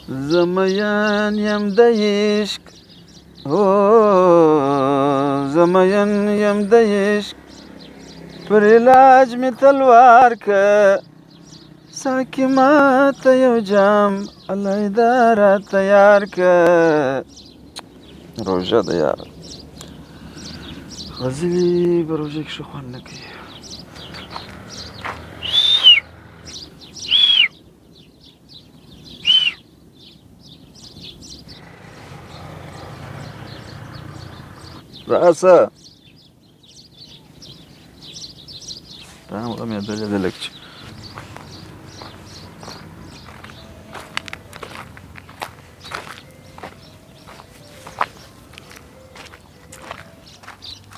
زه مین یم د عشق زه مین یم د عشق پر علاج مې تلوار که ساقي ماته یو جام علیده را تیار که روژه ده یاره غزلې په روژه کې ښه خوند نه کوي راسه دا هم غمېدلې ده لږ چې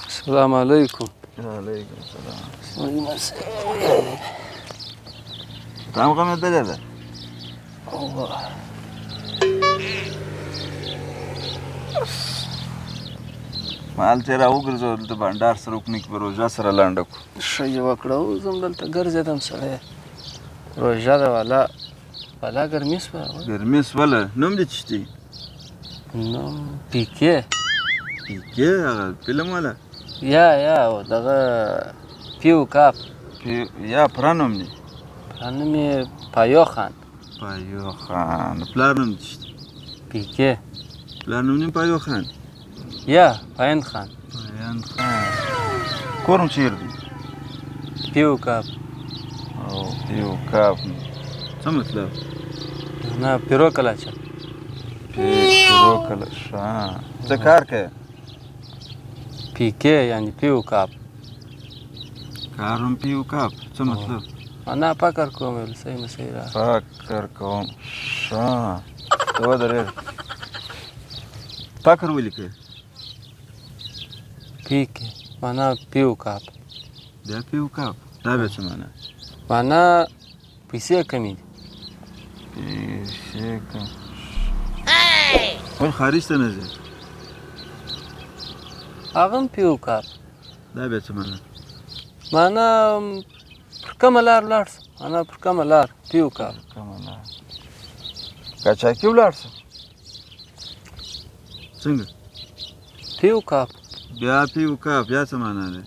السلام علیکم. وعلیکم السلام. دا هم غمېدلې ده مالته را وګرځو دلته بانډار سره وکړو کې په روژه سره لنډه کړو ښه یې وکړه اوس هم دلته ګرځېدم سړی روژه ده والا ګرمي شوه ګرمي شوله نوم دې څه دی نوم پیکې هغه فلم والا یا دغه پیو کاپ یا پوره نوم دی پوره نوم یې پایو خان پلار نوم دې څه دی پیکې پلار نوم دې پایو خان یا پایند خان کور مو چیرې دی پیو کاپ پیو کاپ څه مطلب نه پیرو کلاچه پیرو کلاچه څه کار کوې پیکې یعنی پیو کاپ کار هم پیو کاپ څه مطلب نه فکر کوم ویل صحیح مسیح را فکر کوم ښه ته ودرېږه فکر ولې کوې پیکې معنا پیو کاپ بیا پیو کاپ دا بیا څه معنا معنا پیسې کمې دي پیسې کم ولې خارج ته نه ځې هغه هم پیو کاپ دا بیا څه معنا معنا پر کومه لار ولاړ سه معنا پر کومه لار پیو کاپ کومه لار قاچاقي ولاړ سه څنګه پیو کاپ بیا پیو کاپ بیا څه معنا دی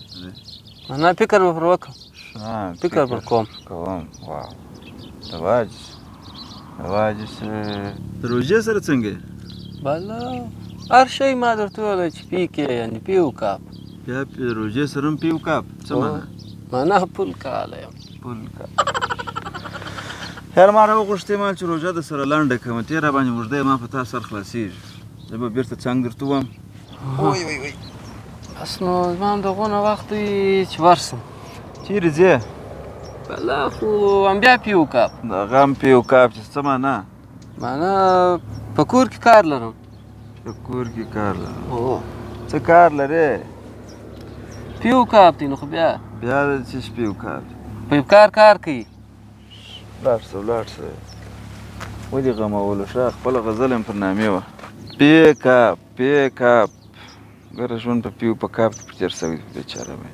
معنا فکر به پر وکړم فکر پر کوم واو د واجس د روژې سره څنګه بله هر شی ما درته وویلی چې پیکې یعنې پیو کاپ بیا د روژې سره هم پیو کاپ څه معنا معنا پول کاله یم پول کاپ خیر ما راوغوښتې ما چې روژه د سره لنډه کړمه ته یې راباندې اوږده یې ما په تا سر خلاصېږي زه به بېرته څنګ درته ووایم بس نو زما هم دغونه وخت وي چې ورسم چیرې ځې بله خو هم بیا پیو کاپ دغه هم پیو کاپ چې څه معنا معنا په کور کې کار لرم په کور کې کار لرم څه کار لرې پیو کاپ دی نو خو بیا د څه پیو کاپ په کار کوي ولاړ شه ولې غمولو ښه خپله غزل یم پر نامې وه پی کاپ ګره ژوند په پیو په کاپ کې په تېر شوی بیچاره وی